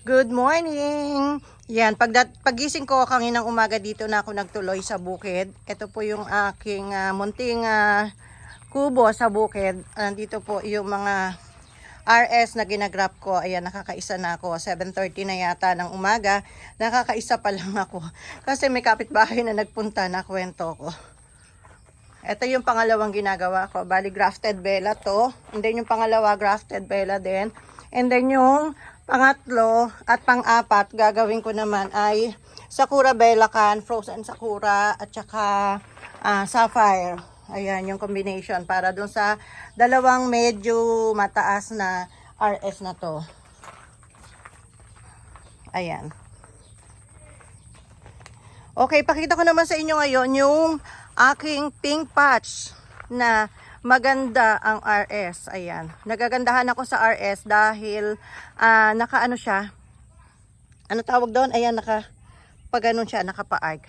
Good morning! Yan, pagising ko kanginang umaga dito na ako nagtuloy sa bukid. Ito po yung aking munting kubo sa bukid. Dito po yung mga RS na ginagrab ko. Ayan, nakakaisa na ako. 7:30 na yata ng umaga. Nakakaisa pa lang ako. Kasi may kapitbahay na nagpunta na kwento ko. Ito yung pangalawang ginagawa ko. Bali, grafted bella to. And then yung pangalawa, grafted bella din. And then yung pangatlo at pang-apat, gagawin ko naman ay Sakura Belacan, frozen Sakura, at saka sapphire. Ayan, yung combination para dun sa dalawang medyo mataas na RS na to. Ayan. Okay, pakita ko naman sa inyo ngayon yung aking pink patch na maganda ang RS. Ayan. Nagagandahan ako sa RS dahil naka-ano siya. Ano tawag doon? Ayan, pag-ganon siya, naka-pa-arc.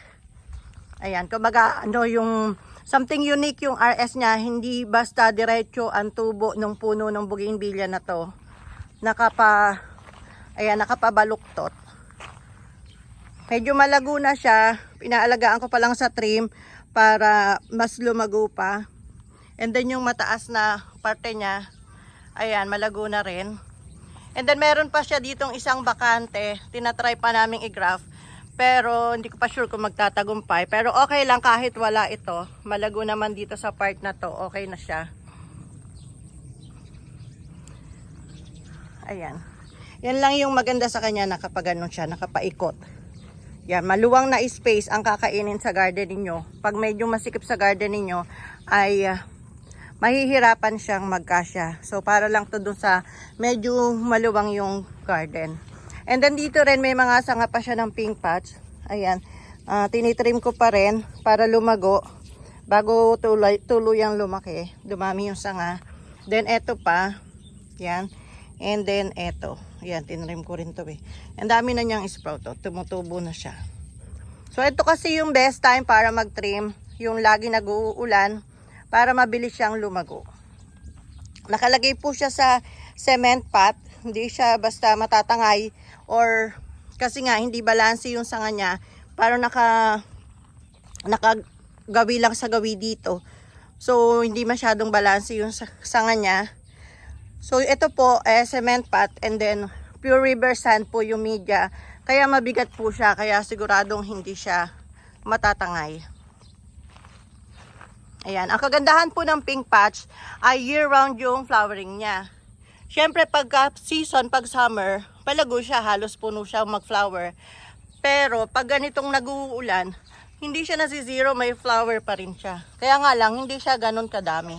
Ayan, kumbaga ano yung something unique yung RS niya, hindi basta diretso ang tubo ng puno ng bougainvillea na to. Ayan, nakapabaluktot. Medyo malago na siya. Pinaalagaan ko pa lang sa trim para mas lumago pa. And then yung mataas na parte niya, ayan, malago na rin. And then meron pa siya ditong isang bakante. Tinatry pa naming i-graft. Pero hindi ko pa sure kung magtatagumpay. Pero okay lang kahit wala ito. Malago naman dito sa part na to. Okay na siya. Ayan. Yan lang yung maganda sa kanya na kapag ganun siya, nakapaikot. Yan, maluwang na space ang kakainin sa garden ninyo. Pag medyo masikip sa garden ninyo, ay mahihirapan siyang magkasya. So, para lang to dun sa medyo maluwang yung garden. And then dito rin may mga sanga pa siya ng pink patch. Ayan, tinitrim ko pa rin para lumago. Bago tuluyang lumaki, dumami yung sanga. Then eto pa, yan. And then eto, yan, tinrim ko rin to eh. Ang dami na niyang sprout, oh. Tumutubo na siya. So, ito kasi yung best time para mag-trim. Yung lagi nag-uulan, para mabilis siyang lumago. Nakalagay po siya sa cement pot. Hindi siya basta matatangay or kasi nga hindi balanse yung sanga niya. Parang nakagawi lang sa gawi dito. So hindi masyadong balanse yung sanga niya. So ito po cement pot and then pure river sand po yung media. Kaya mabigat po siya. Kaya siguradong hindi siya matatangay. Ayan, ang kagandahan po ng pink patch ay year-round yung flowering niya. Siyempre, pagka season, pag summer, palago siya, halos puno siya mag-flower. Pero, pag ganitong nag-uulan, hindi siya nasi-zero, may flower pa rin siya. Kaya nga lang, hindi siya ganun kadami.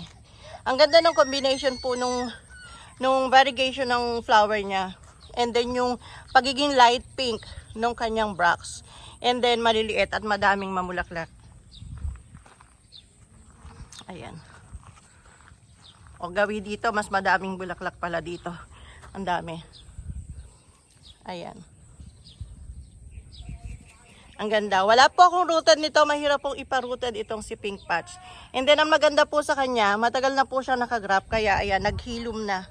Ang ganda ng combination po nung variegation ng flower niya. And then, yung pagiging light pink nung kanyang bracts. And then, maliliit at madaming mamulaklak. Ayan. O gawi dito, mas madaming bulaklak pala dito. Ang dami. Ayan. Ang ganda. Wala po akong rooted nito. Mahirap pong ipa-rooted itong si pink patch. And then ang maganda po sa kanya, matagal na po siya nakagrap. Kaya ayan, naghilom na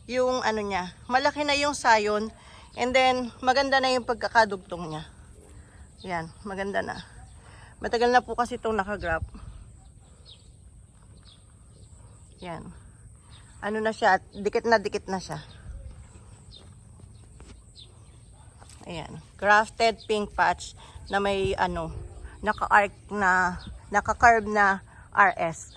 yung ano niya. Malaki na yung sayon. And then maganda na yung pagkakadugtong niya. Ayan, maganda na. Matagal na po kasi itong nakagrap. Yan. Ano na siya, dikit na siya. Ayan, grafted pink patch na may naka-carve na RS.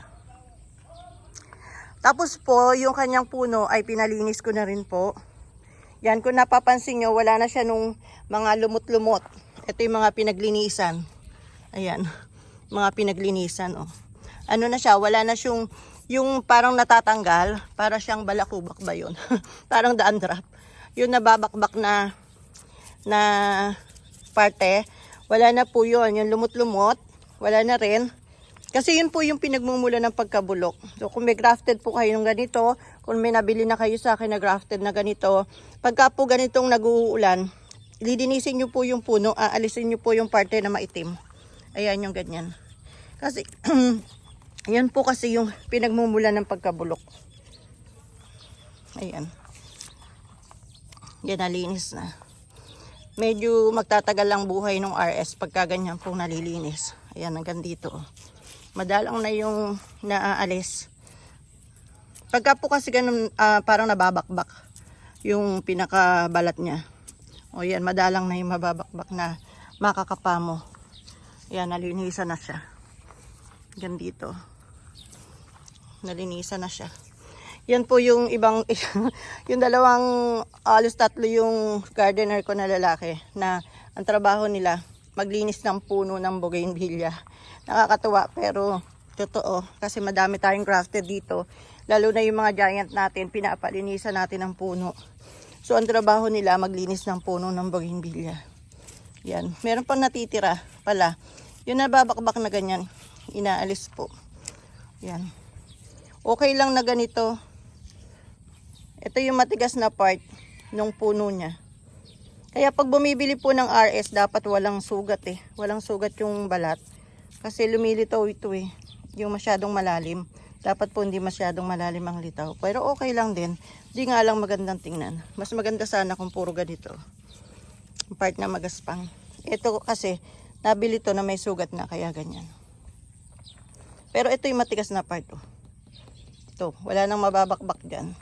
Tapos po, yung kanyang puno ay pinalinis ko na rin po. Yan, kung napapansin nyo, wala na siya nung mga lumot-lumot. Ito yung mga pinaglinisan. Ayan, mga pinaglinisan, oh. Ano na siya, wala na siyang yung parang natatanggal, para siyang balakubak ba yun? Parang dandruff. Yung nababakbak na parte, wala na po yun. Yung lumot-lumot, wala na rin. Kasi yun po yung pinagmumula ng pagkabulok. So kung may grafted po kayo ng ganito, kung may nabili na kayo sa akin na grafted na ganito, pagka po ganitong nag-uulan, lilinisin nyo po yung puno, aalisin nyo po yung parte na maitim. Ayan yung ganyan. Kasi yan po kasi yung pinagmumula ng pagkabulok. Ayan. Yan, nalinis na. medyo magtatagal lang buhay ng RS pagka ganyan pong nalilinis. Ayan, hanggang dito. Madalang na yung naaalis. Pagka po kasi ganun, parang nababakbak yung pinakabalat niya. O yan, madalang na yung mababakbak na makakapa mo. Ayan, nalinisan na siya. Hanggang dito. Nalinisan na siya. Yan po yung ibang, yung dalawang, alos tatlo yung gardener ko na lalaki na ang trabaho nila, maglinis ng puno ng bougainvillea. Nakakatuwa pero totoo kasi madami tayong grafted dito. Lalo na yung mga giant natin, pinapalinisan natin ang puno. So ang trabaho nila, maglinis ng puno ng bougainvillea. Yan, meron pang natitira pala. Yung nababakbak na ganyan, inaalis po. Yan. Okay lang na ganito. Ito yung matigas na part ng puno niya. Kaya pag bumibili po ng RS, dapat walang sugat eh. Walang sugat yung balat. Kasi lumilitaw ito eh. Yung masyadong malalim. Dapat po hindi masyadong malalim ang litaw. Pero okay lang din. Di nga lang magandang tingnan. Mas maganda sana kung puro ganito. Yung part na magaspang. Ito kasi, nabili to na may sugat na kaya ganyan. Pero ito yung matigas na part oh. Ito, wala nang mababakbak dyan.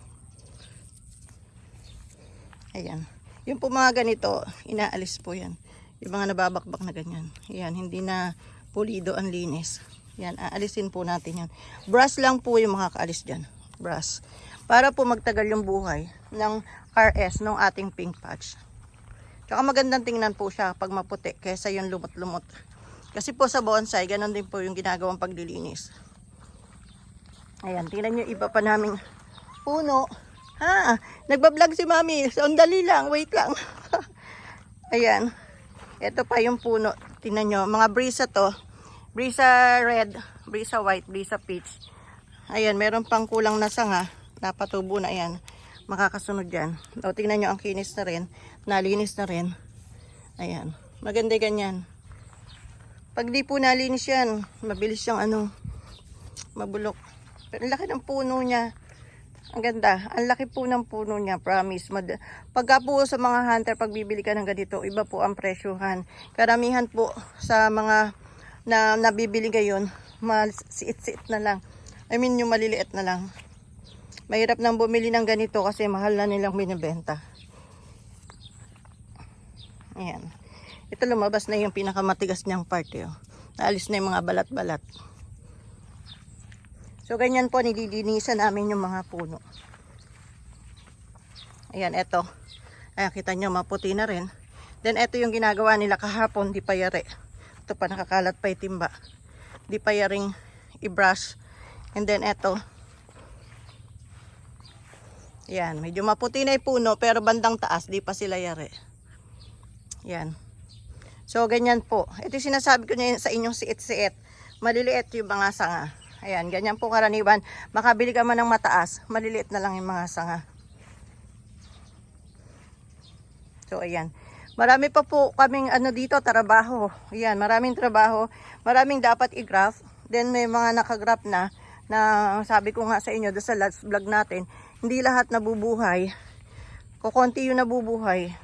Ayan. Yung po mga ganito, inaalis po yan. Yung mga nababakbak na ganyan. Ayan, hindi na pulido ang linis. Yan, aalisin po natin yan. Brush lang po yung makakaalis dyan. Brush. Para po magtagal yung buhay ng RS, ng ating pink patch. Tsaka magandang tingnan po siya pag maputi kaysa yung lumot-lumot. Kasi po sa bonsai, ganun din po yung ginagawang paglilinis. Ayan, tingnan nyo iba pa naming puno. Ha, nagbablog si Mami. Sandali lang, wait lang. Ayan. Ito pa yung puno. Tingnan nyo, mga brisa to. Brisa red, brisa white, brisa peach. Ayan, meron pang kulang na sanga. Napatubo na yan. Makakasunod yan. O, tingnan nyo, ang kinis na rin. Nalinis na rin. Ayan. Maganda ganyan. Pag di po nalinis yan, mabilis siyang mabulok. Pero ang laki ng puno niya. Ang ganda. Ang laki po ng puno niya, promise. Pagka po sa mga hunter, pag bibili ka ng ganito, iba po ang presyuhan. Karamihan po sa mga na nabibili ngayon, masiit-siit na lang. I mean, yung maliliit na lang. Mahirap nang bumili ng ganito kasi mahal na nilang binibenta. Ayan. Ito lumabas na yung pinakamatigas niyang part. Naalis na yung mga balat-balat. So, ganyan po, nililinisan namin yung mga puno. Ayan, eto. Ayan, kita nyo, maputi na rin. Then, eto yung ginagawa nila kahapon, di pa yari. Ito pa, nakakalat pa yung timba. Di pa yaring i-brush. And then, eto. Ayan, medyo maputi na yung puno, pero bandang taas, di pa sila yari. Ayan. So, ganyan po. Ito yung sinasabi ko niya sa inyong siit-siit. Maliliit yung mga sanga. Ayan, ganyan po karaniwan. Makabili ka man ng mataas, maliliit na lang yung mga sanga. So, ayan. Marami pa po kaming dito, trabaho. Ayan, maraming trabaho. Maraming dapat i-graph. Then, may mga nakagraph na sabi ko nga sa inyo, doon sa last vlog natin, hindi lahat nabubuhay. Kukunti yung nabubuhay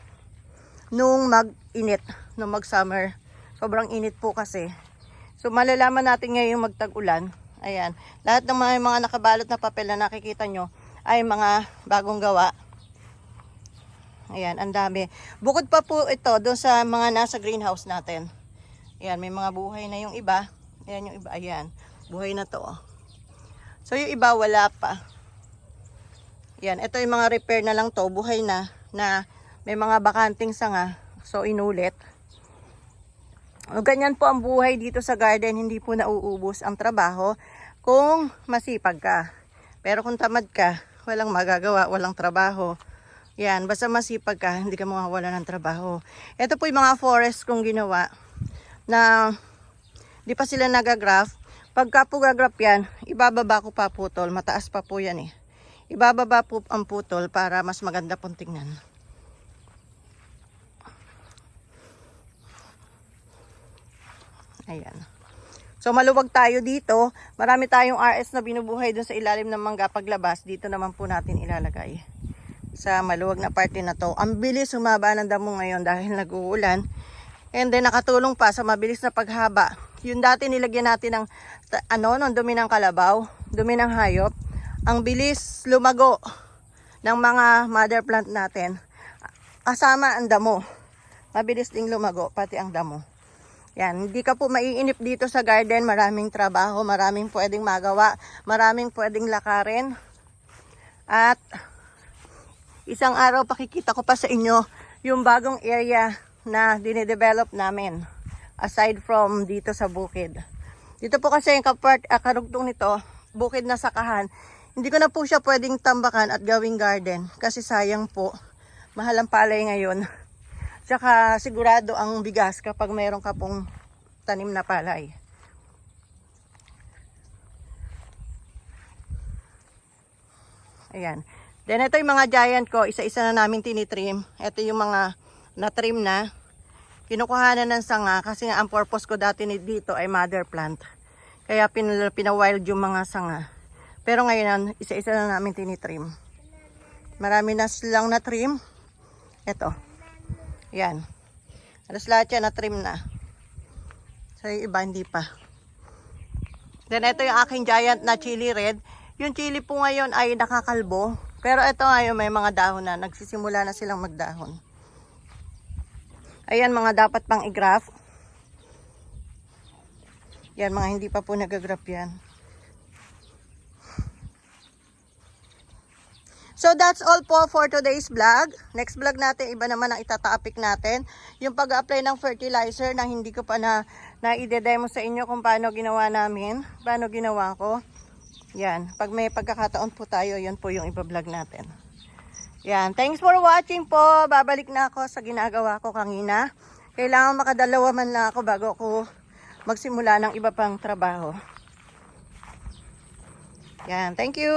nung mag-init, nung mag-summer. Sobrang init po kasi. So, malalaman natin ngayon magtag-ulan. Ayan, lahat ng mga nakabalot na papel na nakikita nyo ay mga bagong gawa. Ayan, ang dami. Bukod pa po ito doon sa mga nasa greenhouse natin. Ayan, may mga buhay na yung iba. Ayan yung iba, ayan. Buhay na to. So yung iba wala pa. Ayan, ito yung mga repair na lang to. Buhay na may mga bakanting sanga. So inulit. Ganyan po ang buhay dito sa garden, hindi po nauubos ang trabaho kung masipag ka. Pero kung tamad ka, walang magagawa, walang trabaho. Yan, basta masipag ka, hindi ka mawawala ng trabaho. Ito po yung mga forest kong ginawa na di pa sila nagagraph. Pagka po gagraph yan, ibababa ko pa putol, mataas pa po yan eh. Ibababa po ang putol para mas maganda pong tingnan. Ayan. So maluwag tayo dito. Marami tayong RS na binubuhay dun sa ilalim ng mangga paglabas. Dito naman po natin ilalagay. sa maluwag na parte na to. Ang bilis humaba ng damo ngayon dahil nag-uulan. And then nakatulong pa sa mabilis na paghaba. Yung dati nilagyan natin ng ng dumi ng kalabaw, dumi ng hayop. Ang bilis lumago ng mga mother plant natin. Kasama ang damo. Mabilis ding lumago pati ang damo. Yan, hindi ka po maiinip dito sa garden. Maraming trabaho, maraming pwedeng magawa, maraming pwedeng lakarin. At isang araw pakikita ko pa sa inyo yung bagong area na dinidevelop namin aside from dito sa bukid. Dito po kasi yung karugtong nito, bukid na sakahan. Hindi ko na po siya pwedeng tambakan at gawing garden kasi sayang po. Mahal ang palay ngayon. Tsaka sigurado ang bigas kapag mayroon ka pong tanim na palay. Ayan. Then ito yung mga giant ko, isa-isa na namin tinitrim. Ito yung mga na-trim na. Kinukuhanan ng sanga kasi nga ang purpose ko dati dito ay mother plant. Kaya pina-wild yung mga sanga. Pero ngayon, isa-isa na namin tinitrim. Marami na silang na-trim. Ito. Yan. Alas lahat yan na-trim na. So yung iba hindi pa. Then ito yung aking giant na chili red. Yung chili po ngayon ay nakakalbo. Pero ito ngayon may mga dahon na. Nagsisimula na silang magdahon. Ayan mga dapat pang i-graft. Yan mga hindi pa po nag-graft yan. So that's all po for today's vlog. Next vlog natin, iba naman ang itatopic natin. Yung pag-apply ng fertilizer na hindi ko pa na-i-demo sa inyo kung paano ginawa namin. Paano ginawa ko. Yan. Pag may pagkakataon po tayo, yun po yung iba-vlog natin. Yan. Thanks for watching po. Babalik na ako sa ginagawa ko kanina. Kailangan makadalawa man lang ako bago ako magsimula ng iba pang trabaho. Yan. Thank you.